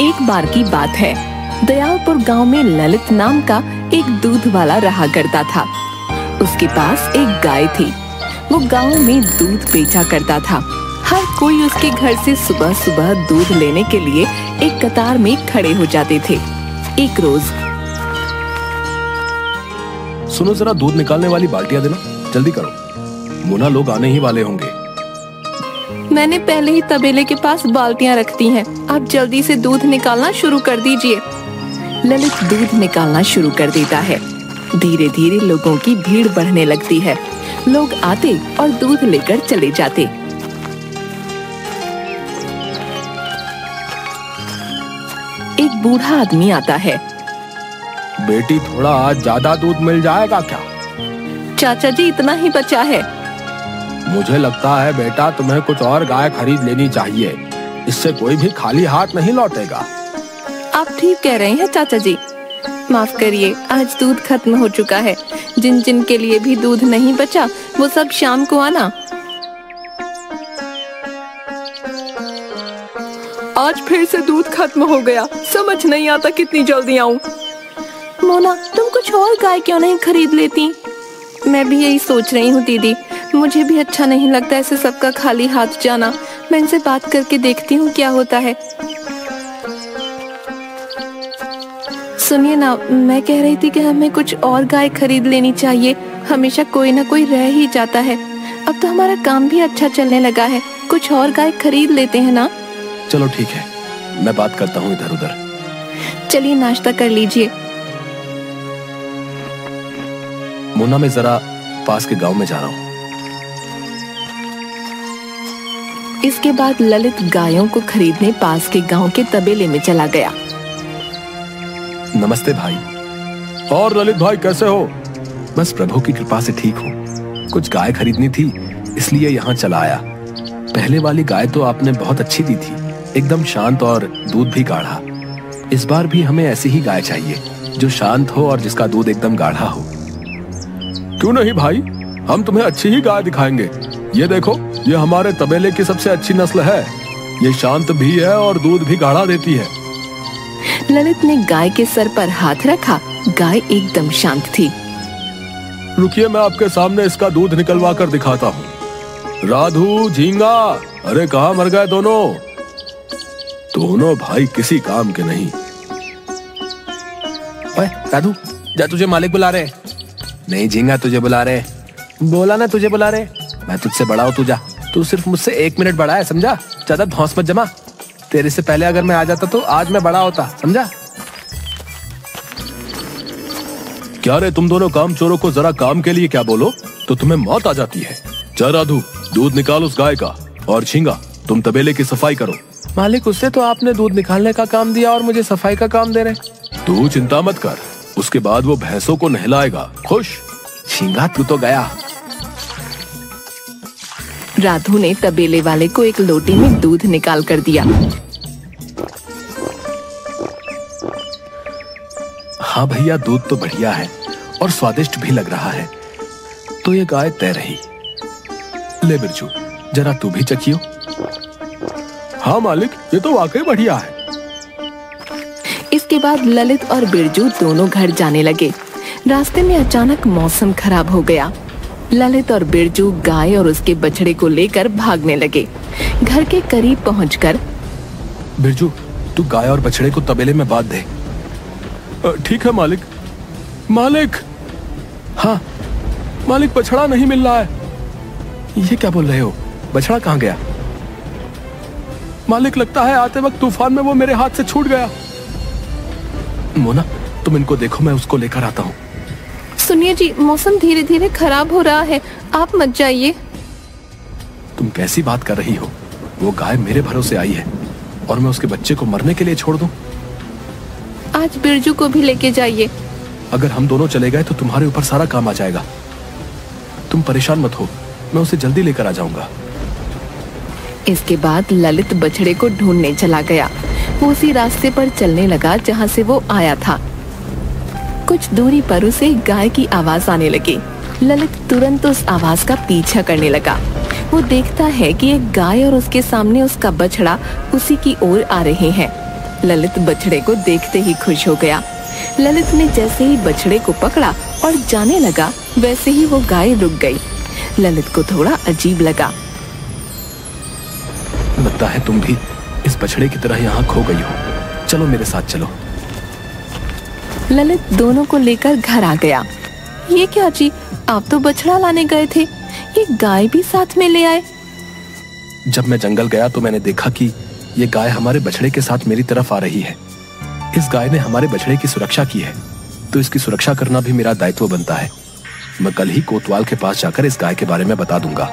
एक बार की बात है, दयालपुर गांव में ललित नाम का एक दूध वाला रहा करता था। उसके पास एक गाय थी। वो गांव में दूध बेचा करता था। हर कोई उसके घर से सुबह सुबह दूध लेने के लिए एक कतार में खड़े हो जाते थे। एक रोज, सुनो जरा, दूध निकालने वाली बाल्टियां देना, जल्दी करो, मुना लोग आने ही वाले होंगे। मैंने पहले ही तबेले के पास बाल्टियां रख दी हैं। आप जल्दी से दूध निकालना शुरू कर दीजिए। ललित दूध निकालना शुरू कर देता है। धीरे धीरे लोगों की भीड़ बढ़ने लगती है। लोग आते और दूध लेकर चले जाते। एक बूढ़ा आदमी आता है। बेटी, थोड़ा आज ज्यादा दूध मिल जाएगा क्या? चाचा जी, इतना ही बचा है। मुझे लगता है बेटा, तुम्हें कुछ और गाय खरीद लेनी चाहिए। इससे कोई भी खाली हाथ नहीं लौटेगा। आप ठीक कह रहे हैं चाचा जी। माफ करिए, आज दूध खत्म हो चुका है। जिन जिन के लिए भी दूध नहीं बचा, वो सब शाम को आना। आज फिर से दूध खत्म हो गया। समझ नहीं आता कितनी जल्दी आऊं। मोना, तुम कुछ और गाय क्यों नहीं खरीद लेती? मैं भी यही सोच रही हूँ दीदी। मुझे भी अच्छा नहीं लगता ऐसे सबका खाली हाथ जाना। मैं इनसे बात करके देखती हूँ क्या होता है। सुनिए ना, मैं कह रही थी कि हमें कुछ और गाय खरीद लेनी चाहिए। हमेशा कोई ना कोई रह ही जाता है। अब तो हमारा काम भी अच्छा चलने लगा है। कुछ और गाय खरीद लेते हैं ना? चलो ठीक है, मैं बात करता हूँ इधर उधर। चलिए नाश्ता कर लीजिए। मुन्ना, मैं जरा पास के गांव में जा रहा हूँ। इसके बाद ललित गायों को खरीदने पास के गांव के तबेले में चला गया। नमस्ते भाई। और ललित भाई, कैसे हो? बस प्रभु की कृपा से ठीक हूँ। कुछ गाय खरीदनी थी, इसलिए यहाँ चला आया। पहले वाली गाय तो आपने बहुत अच्छी दी थी, एकदम शांत और दूध भी गाढ़ा। इस बार भी हमें ऐसी ही गाय चाहिए, जो शांत हो और जिसका दूध एकदम गाढ़ा हो। क्यों नहीं भाई, हम तुम्हें अच्छी ही गाय दिखाएंगे। ये देखो, ये हमारे तबेले की सबसे अच्छी नस्ल है। ये शांत भी है और दूध भी गाढ़ा देती है। ललित ने गाय के सर पर हाथ रखा। गाय एकदम शांत थी। रुकिए, मैं आपके सामने इसका दूध निकलवा कर दिखाता हूँ। राधू, झींगा, अरे कहाँ मर गए दोनों? दोनों भाई किसी काम के नहीं। ओए राधू, जा, तुझे मालिक बुला रहे। नहीं झींगा, तुझे बुला रहे। बोला ना तुझे बुला रहे। मैं तुझसे बड़ा हूँ, तू जा। तू सिर्फ मुझसे 1 मिनट बड़ा है, समझा? ज्यादा धौंस मत जमा। तेरे से पहले अगर मैं आ जाता तो आज मैं बड़ा होता, समझा? क्या रे, तुम दोनों काम चोरों को जरा काम के लिए क्या बोलो तो तुम्हें मौत आ जाती है। जा राधू, दूध निकाल उस गाय का, और झींगा, तुम तबेले की सफाई करो। मालिक, उससे तो आपने दूध निकालने का काम दिया और मुझे सफाई का काम दे रहे। तू चिंता मत कर, उसके बाद वो भैंसों को नहलाएगा। खुश? झींगा, तू तो गया। राधू ने तबेले वाले को एक लोटे में दूध निकाल कर दिया। हाँ भैया, दूध तो बढ़िया है और स्वादिष्ट भी लग रहा है। तो ये गाय तय रही। ले बिरजू, जरा तू भी चखियो। हाँ मालिक, ये तो वाकई बढ़िया है। इसके बाद ललित और बिरजू दोनों घर जाने लगे। रास्ते में अचानक मौसम खराब हो गया। ललित और बिरजू गाय और उसके बछड़े को लेकर भागने लगे। घर के करीब पहुंचकर, बिरजू, तू गाय और बछड़े को तबेले में बांध दे। ठीक है मालिक। मालिक, हाँ मालिक, बछड़ा नहीं मिल रहा है। ये क्या बोल रहे हो? बछड़ा कहाँ गया? मालिक, लगता है आते वक्त तूफान में वो मेरे हाथ से छूट गया। मोना, तुम इनको देखो, मैं उसको लेकर आता हूँ। सुनिए जी, मौसम धीरे धीरे खराब हो रहा है, आप मत जाइए। तुम कैसी बात कर रही हो? वो गाय मेरे भरोसे आई है और मैं उसके बच्चे को मरने के लिए छोड़ दूं? आज बिरजू को भी लेके जाइए। अगर हम दोनों चले गए तो तुम्हारे ऊपर सारा काम आ जाएगा। तुम परेशान मत हो, मैं उसे जल्दी लेकर आ जाऊंगा। इसके बाद ललित बछड़े को ढूंढने चला गया। वो उसी रास्ते पर चलने लगा जहाँ से वो आया था। कुछ दूरी पर उसे गाय की आवाज आने लगी। ललित तुरंत उस आवाज का पीछा करने लगा। वो देखता है कि एक गाय और उसके सामने उसका बछड़ा उसी की ओर आ रहे हैं। ललित बछड़े को देखते ही खुश हो गया। ललित ने जैसे ही बछड़े को पकड़ा और जाने लगा, वैसे ही वो गाय रुक गई। ललित को थोड़ा अजीब लगा। लगता है तुम भी इस बछड़े की तरह यहाँ खो गई हो। चलो मेरे साथ चलो। ललित दोनों को लेकर घर आ गया। ये क्या जी, आप तो बछड़ा लाने गए थे, ये गाय भी साथ में ले आए। जब मैं जंगल गया तो मैंने देखा कि ये गाय हमारे बछड़े के साथ मेरी तरफ आ रही है। इस गाय ने हमारे बछड़े की सुरक्षा की है, तो इसकी सुरक्षा करना भी मेरा दायित्व बनता है। मैं कल ही कोतवाल के पास जाकर इस गाय के बारे में बता दूंगा।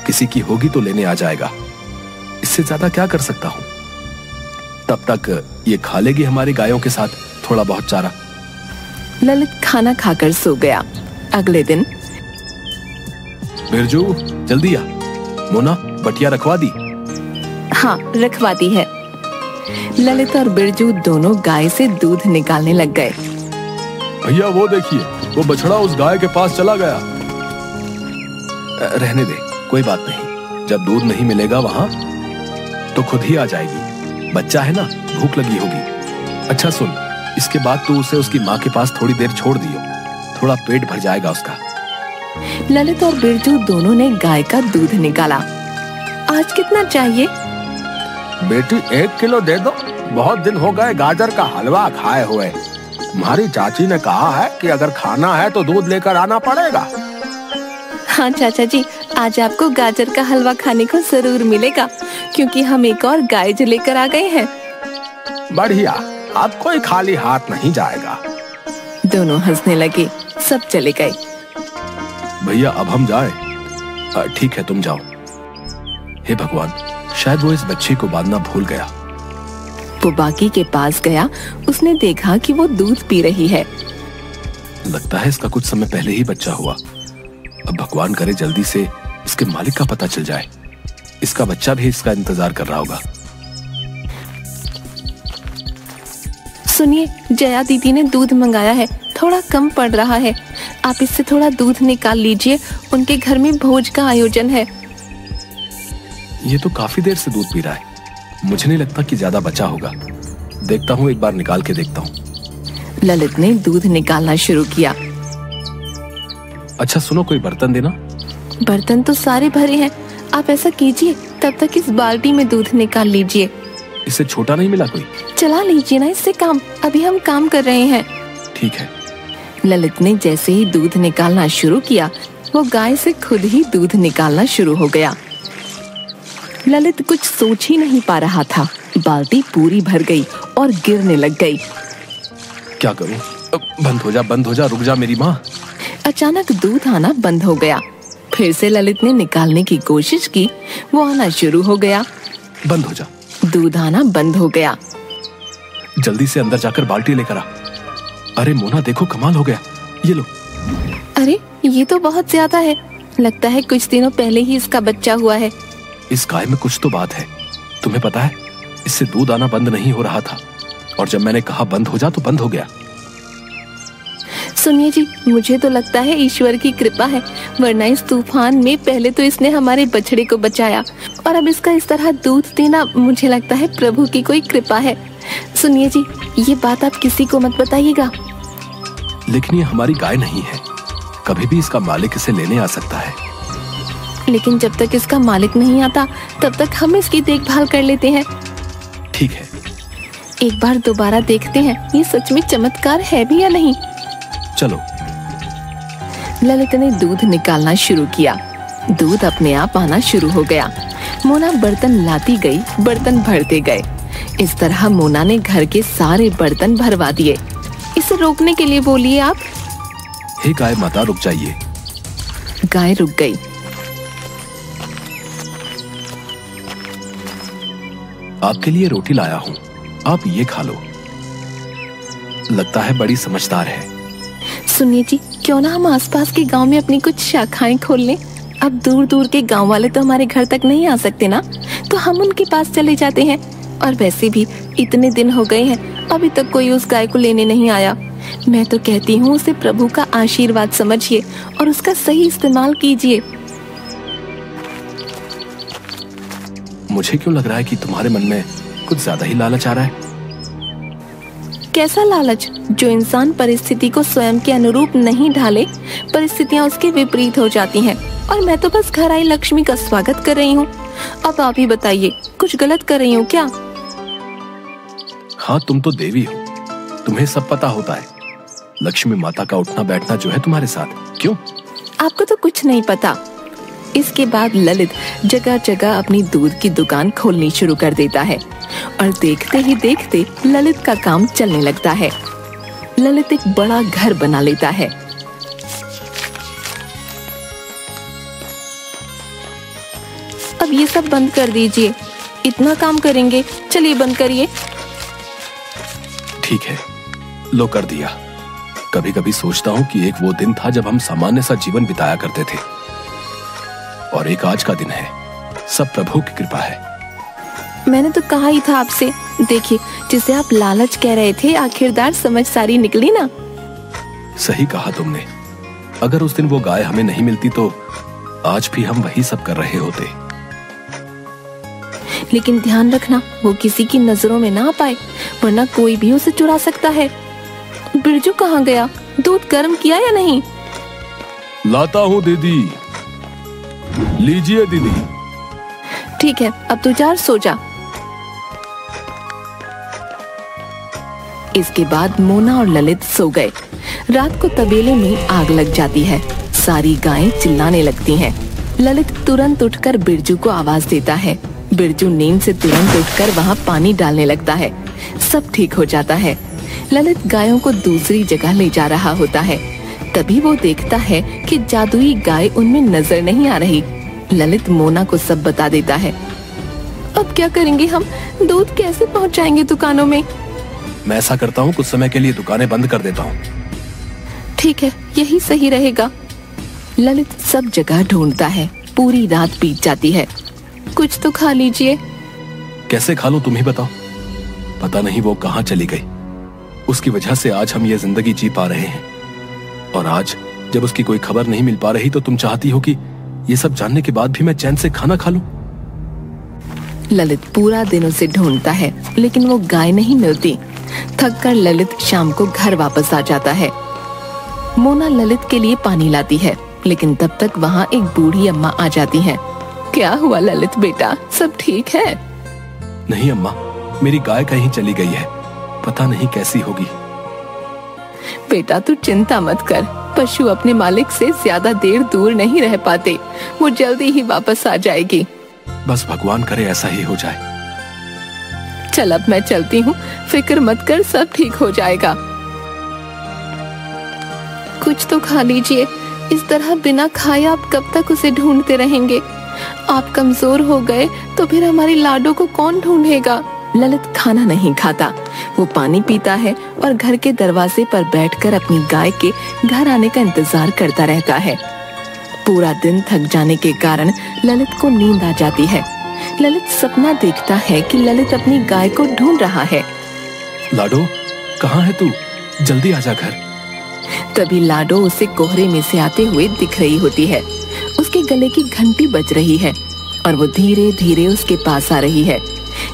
किसी की होगी तो लेने आ जाएगा। इससे ज्यादा क्या कर सकता हूँ। तब तक ये खा लेगी हमारी गायों के साथ थोड़ा बहुत चारा। ललित खाना खाकर सो गया। अगले दिन, बिरजू जल्दी आ। मोना बटिया रखवा दी। हाँ, रखवा दी है। ललित और बिरजू दोनों गाय से दूध निकालने लग गए। भैया वो देखिए, वो बछड़ा उस गाय के पास चला गया। रहने दे, कोई बात नहीं। जब दूध नहीं मिलेगा वहां तो खुद ही आ जाएगी। बच्चा है ना, भूख लगी होगी। अच्छा सुन, इसके बाद तू उसे उसकी माँ के पास थोड़ी देर छोड़ दियो, थोड़ा पेट भर जाएगा उसका। ललित और बिरजू दोनों ने गाय का दूध निकाला। आज कितना चाहिए? बेटी 1 किलो दे दो। बहुत दिन हो गए गाजर का हलवा खाए हुए। तुम्हारी चाची ने कहा है कि अगर खाना है तो दूध लेकर आना पड़ेगा। हाँ चाचा जी, आज आपको गाजर का हलवा खाने को जरूर मिलेगा, क्योंकि हम एक और गाय जो लेकर आ गए हैं। बढ़िया, अब कोई खाली हाथ नहीं जाएगा। दोनों हंसने लगे। सब चले गए। भैया अब हम जाएं? ठीक है, तुम जाओ। हे भगवान, शायद वो इस बच्चे को बांधना भूल गया। वो बाकी के पास गया। उसने देखा कि वो दूध पी रही है। लगता है इसका कुछ समय पहले ही बच्चा हुआ। अब भगवान करे जल्दी से इसके मालिक का पता चल जाए। इसका बच्चा भी इसका इंतजार कर रहा होगा। सुनिए, जया दीदी ने दूध मंगाया है, थोड़ा कम पड़ रहा है। आप इससे थोड़ा दूध निकाल लीजिए, उनके घर में भोज का आयोजन है। ये तो काफी देर से दूध पी रहा है। मुझे नहीं लगता कि ज्यादा बचा होगा। देखता हूँ, एक बार निकाल के देखता हूँ। ललित ने दूध निकालना शुरू किया। अच्छा सुनो, कोई बर्तन देना। बर्तन तो सारे भरे हैं। आप ऐसा कीजिए, तब तक इस बाल्टी में दूध निकाल लीजिए। इससे छोटा नहीं मिला कोई? चला लीजिए ना इससे काम, अभी हम काम कर रहे हैं। ठीक है। ललित ने जैसे ही दूध निकालना शुरू किया, वो गाय से खुद ही दूध निकालना शुरू हो गया। ललित कुछ सोच ही नहीं पा रहा था। बाल्टी पूरी भर गई और गिरने लग गई। क्या करूं? बंद हो जा, बंद हो जा, रुक जा मेरी माँ। अचानक दूध आना बंद हो गया। फिर से ललित ने निकालने की कोशिश की, वो आना शुरू हो गया। बंद हो जा। दूध आना बंद हो गया। जल्दी से अंदर जाकर बाल्टी लेकर आ। अरे मोना देखो, कमाल हो गया, ये लो। अरे ये तो बहुत ज्यादा है। लगता है कुछ दिनों पहले ही इसका बच्चा हुआ है। इस गाय में कुछ तो बात है। तुम्हें पता है, इससे दूध आना बंद नहीं हो रहा था, और जब मैंने कहा बंद हो जा तो बंद हो गया। सुनिए जी, मुझे तो लगता है ईश्वर की कृपा है, वरना इस तूफान में पहले तो इसने हमारे बछड़े को बचाया, और अब इसका इस तरह दूध देना, मुझे लगता है प्रभु की कोई कृपा है। सुनिए जी, ये बात आप किसी को मत बताइएगा। लेकिन ये हमारी गाय नहीं है, कभी भी इसका मालिक इसे लेने आ सकता है। लेकिन जब तक इसका मालिक नहीं आता, तब तक हम इसकी देखभाल कर लेते हैं। ठीक है। एक बार दोबारा देखते हैं, ये सच में चमत्कार है भी या नहीं। चलो। ललित ने दूध निकालना शुरू किया। दूध अपने आप आना शुरू हो गया। मोना बर्तन लाती गई, बर्तन भरते गए। इस तरह मोना ने घर के सारे बर्तन भरवा दिए। इसे रोकने के लिए बोलिए आप। हे गाय माता, रुक जाइए। गाय रुक गई। आपके लिए रोटी लाया हूँ, आप ये खा लो। लगता है बड़ी समझदार है। सुनिए जी, क्यों ना हम आसपास के गांव में अपनी कुछ शाखाएं खोल लें। अब दूर दूर के गांव वाले तो हमारे घर तक नहीं आ सकते ना, तो हम उनके पास चले जाते हैं। और वैसे भी इतने दिन हो गए हैं, अभी तक कोई उस गाय को लेने नहीं आया। मैं तो कहती हूँ उसे प्रभु का आशीर्वाद समझिए और उसका सही इस्तेमाल कीजिए। मुझे क्यों लग रहा है कि तुम्हारे मन में कुछ ज्यादा ही लालच आ रहा है। कैसा लालच जो इंसान परिस्थिति को स्वयं के अनुरूप नहीं ढाले, परिस्थितियाँ उसके विपरीत हो जाती हैं। और मैं तो बस घर आई लक्ष्मी का स्वागत कर रही हूँ। अब आप ही बताइए, कुछ गलत कर रही हूँ क्या? हाँ, तुम तो देवी हो, तुम्हें सब पता होता है। लक्ष्मी माता का उठना बैठना जो है तुम्हारे साथ, क्यों? आपको तो कुछ नहीं पता। इसके बाद ललित जगह जगह अपनी दूध की दुकान खोलनी शुरू कर देता है और देखते ही देखते ललित का काम चलने लगता है। ललित एक बड़ा घर बना लेता है। अब ये सब बंद कर दीजिए, इतना काम करेंगे, चलिए बंद करिए। ठीक है, लो कर दिया। कभी कभी सोचता हूँ कि एक वो दिन था जब हम सामान्य सा जीवन बिताया करते थे, और एक आज का दिन है। सब प्रभु की कृपा है। मैंने तो कहा ही था आपसे, देखिए जिसे आप लालच कह रहे थे आखिरकार समझदारी निकली ना। सही कहा तुमने। अगर उस दिन वो गाय हमें नहीं मिलती तो आज भी हम वही सब कर रहे होते। लेकिन ध्यान रखना, वो किसी की नजरों में ना आ पाए, वरना कोई भी उसे चुरा सकता है। बिरजू कहाँ गया? दूध गर्म किया या नहीं? लाता हूँ दीदी। लीजिए दीदी। ठीक है, अब तू जा सो जा। इसके बाद मोना और ललित सो गए। रात को तबेले में आग लग जाती है। सारी गायें चिल्लाने लगती हैं। ललित तुरंत उठकर बिरजू को आवाज देता है। बिरजू नींद से तुरंत उठकर वहाँ पानी डालने लगता है। सब ठीक हो जाता है। ललित गायों को दूसरी जगह ले जा रहा होता है। तभी वो देखता है कि जादुई गाय उनमें नजर नहीं आ रही। ललित मोना को सब बता देता है। अब क्या करेंगे हम? दूध कैसे पहुंचाएंगे दुकानों में? मैं ऐसा करता हूँ, कुछ समय के लिए दुकानें बंद कर देता हूँ। ठीक है, यही सही रहेगा। ललित सब जगह ढूंढता है। पूरी रात बीत जाती है। कुछ तो खा लीजिए। कैसे खा लूं, तुम ही बताओ। पता नहीं वो कहाँ चली गई। उसकी वजह से आज हम ये जिंदगी जी पा रहे हैं, और आज जब उसकी कोई खबर नहीं मिल पा रही तो तुम चाहती हो कि ये सब जानने के बाद भी मैं चैन से खाना खा लूं। ललित पूरा दिन उसे ढूंढता है, लेकिन वो गाय नहीं मिलती। थक कर ललित शाम को घर वापस आ जाता है। मोना ललित के लिए पानी लाती है, लेकिन तब तक वहाँ एक बूढ़ी अम्मा आ जाती है। क्या हुआ ललित बेटा, सब ठीक है? नहीं अम्मा, मेरी गाय कहीं चली गई है, पता नहीं कैसी होगी। बेटा तू चिंता मत कर, पशु अपने मालिक से ज्यादा देर दूर नहीं रह पाते, वो जल्दी ही वापस आ जाएगी। बस भगवान करे ऐसा ही हो जाए। चल अब मैं चलती हूँ, फिक्र मत कर, सब ठीक हो जाएगा। कुछ तो खा लीजिए, इस तरह बिना खाए आप कब तक उसे ढूंढते रहेंगे? आप कमजोर हो गए तो फिर हमारी लाडो को कौन ढूंढेगा? ललित खाना नहीं खाता, वो पानी पीता है और घर के दरवाजे पर बैठकर अपनी गाय के घर आने का इंतजार करता रहता है। पूरा दिन थक जाने के कारण ललित को नींद आ जाती है। ललित सपना देखता है कि ललित अपनी गाय को ढूंढ रहा है। लाडो, कहाँ है तू? जल्दी आजा घर। तभी लाडो उसे कोहरे में से आते हुए दिख रही होती है। उसके गले की घंटी बज रही है और वो धीरे धीरे उसके पास आ रही है।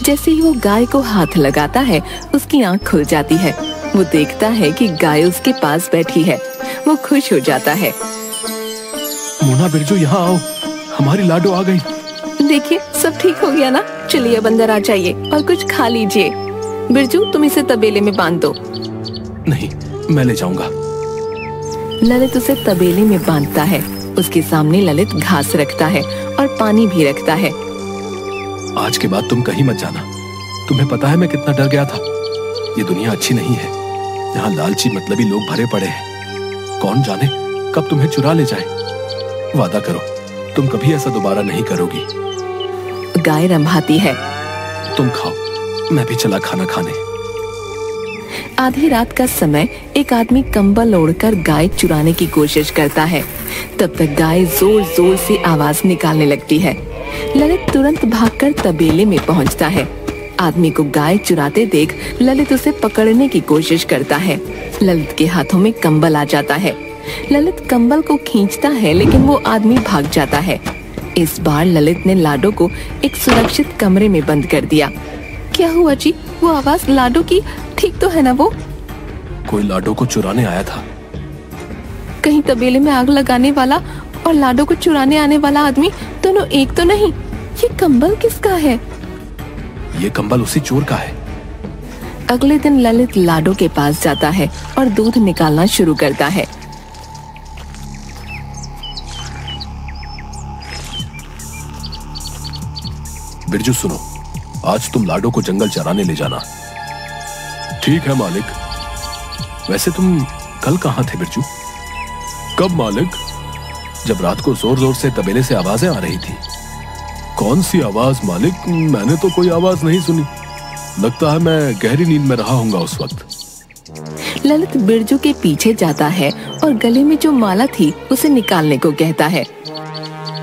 जैसे ही वो गाय को हाथ लगाता है, उसकी आंख खुल जाती है। वो देखता है कि गाय उसके पास बैठी है। वो खुश हो जाता है। मोना, बिरजू, यहाँ आओ, हमारी लाडो आ गई। देखिए सब ठीक हो गया ना? चलिए अब अंदर आ जाइए और कुछ खा लीजिए। बिरजू तुम इसे तबेले में बांध दो। नहीं, मैं ले जाऊंगा। ललित उसे तबेले में बांधता है। उसके सामने ललित घास रखता है और पानी भी रखता है। आज के बाद तुम कहीं मत जाना। तुम्हें पता है मैं कितना डर गया था। ये दुनिया अच्छी नहीं है, यहाँ लालची मतलबी लोग भरे पड़े हैं। कौन जाने कब तुम्हें चुरा ले जाए। वादा करो तुम कभी ऐसा दोबारा नहीं करोगी। गाय रंभाती है। तुम खाओ, मैं भी चला खाना खाने। आधी रात का समय एक आदमी कंबल ओढ़कर गाय चुराने की कोशिश करता है। तब तक गाय जोर जोर से आवाज निकालने लगती है। ललित तुरंत भागकर तबेले में पहुंचता है। आदमी को गाय चुराते देख ललित उसे पकड़ने की कोशिश करता है। ललित के हाथों में कंबल आ जाता है। ललित कंबल को खींचता है, लेकिन वो आदमी भाग जाता है। इस बार ललित ने लाडो को एक सुरक्षित कमरे में बंद कर दिया। क्या हुआ जी? वो आवाज लाडो की ठीक तो है ना? वो कोई लाडो को चुराने आया था। कहीं तबेले में आग लगाने वाला और लाडो को चुराने आने वाला आदमी दोनों एक तो नहीं? ये कंबल किसका है? ये कंबल उसी चोर का है। अगले दिन ललित लाडो के पास जाता है और दूध निकालना शुरू करता है। बिरजू सुनो, आज तुम लाडो को जंगल चराने ले जाना। ठीक है मालिक। वैसे तुम कल कहाँ थे बिरजू? कब मालिक? जब रात को जोर जोर से तबेले से आवाजें आ रही थी। कौन सी आवाज मालिक? मैंने तो कोई आवाज नहीं सुनी। लगता है मैं गहरी नींद में रहा हूंगा उस वक्त। ललित बिरजू के पीछे जाता है और गले में जो माला थी उसे निकालने को कहता है।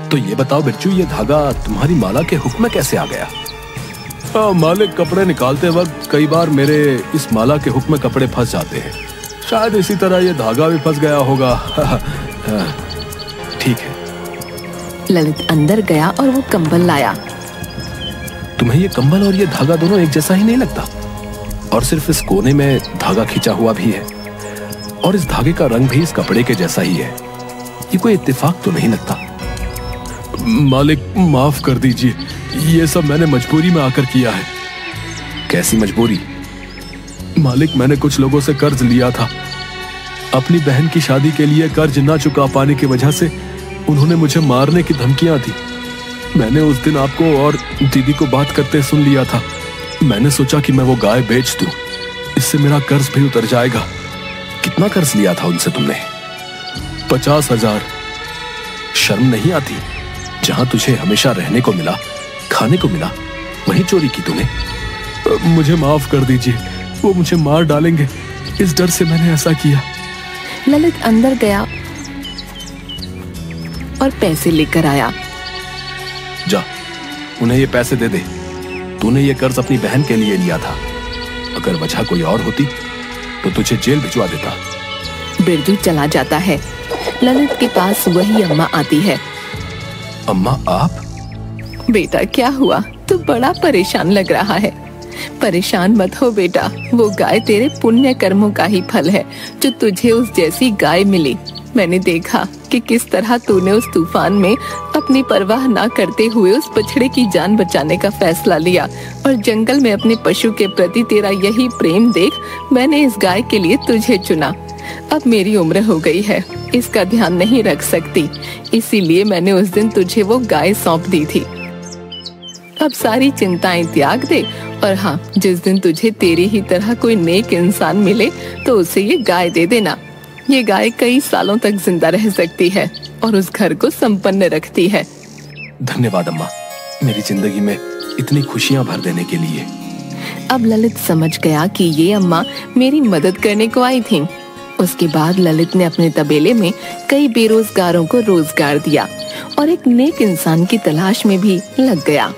तो ये बताओ बिरजू, ये धागा तुम्हारी माला के हुक में कैसे आ गया? मालिक, कपड़े निकालते वक्त कई बार मेरे इस माला के हुक में कपड़े फंस जाते हैं। शायद इसी तरह ये धागा भी फंस गया होगा। ठीक है। ललित अंदर गया और वो कंबल लाया। तुम्हें ये कंबल और ये धागा दोनों एक जैसा ही नहीं लगता? और सिर्फ इस कोने में धागा खींचा हुआ भी है और इस धागे का रंग भी इस कपड़े के जैसा ही है। ये कोई इत्तेफाक तो नहीं लगता? मालिक, माफ कर दीजिए, ये सब मैंने मजबूरी में आकर किया है। कैसी मजबूरी? मालिक, मैंने कुछ लोगों से कर्ज लिया था। अपनी बहन की शादी के लिए कर्ज ना चुका पाने की वजह से उन्होंने मुझे मारने की धमकियां दी। मैंने उस दिन आपको और दीदी को बात करते सुन लिया था। मैंने सोचा कि मैं वो गाय बेच दूं, इससे मेरा कर्ज भी उतर जाएगा। कितना कर्ज लिया था उनसे तुमने? 50,000। शर्म नहीं आती? जहां तुझे हमेशा रहने को मिला, खाने को मिला, वहीं चोरी की तूने। मुझे माफ कर दीजिए, वो मुझे मार डालेंगे, इस डर से मैंने ऐसा किया। ललित अंदर गया और पैसे लेकर आया। जा, उन्हें ये पैसे दे दे। तूने ये कर्ज अपनी बहन के लिए लिया था। अगर वजह कोई और होती तो तुझे जेल भिजवा देता। बिरजू चला जाता है। ललित के पास वही अम्मा आती है। अम्मा, आप? बेटा, क्या हुआ? तू बड़ा परेशान लग रहा है। परेशान मत हो बेटा, वो गाय तेरे पुण्य कर्मों का ही फल है जो तुझे उस जैसी गाय मिली। मैंने देखा कि किस तरह तूने उस तूफान में अपनी परवाह ना करते हुए उस बछड़े की जान बचाने का फैसला लिया और जंगल में अपने पशु के प्रति तेरा यही प्रेम देख मैंने इस गाय के लिए तुझे चुना। अब मेरी उम्र हो गई है, इसका ध्यान नहीं रख सकती, इसीलिए मैंने उस दिन तुझे वो गाय सौंप दी थी। अब सारी चिंताएं त्याग दे और हाँ, जिस दिन तुझे तेरी ही तरह कोई नेक इंसान मिले तो उसे ये गाय दे देना। ये गाय कई सालों तक जिंदा रह सकती है और उस घर को संपन्न रखती है। धन्यवाद अम्मा, मेरी जिंदगी में इतनी खुशियां भर देने के लिए। अब ललित समझ गया कि ये अम्मा मेरी मदद करने को आई थी। उसके बाद ललित ने अपने तबेले में कई बेरोजगारों को रोजगार दिया और एक नेक इंसान की तलाश में भी लग गया।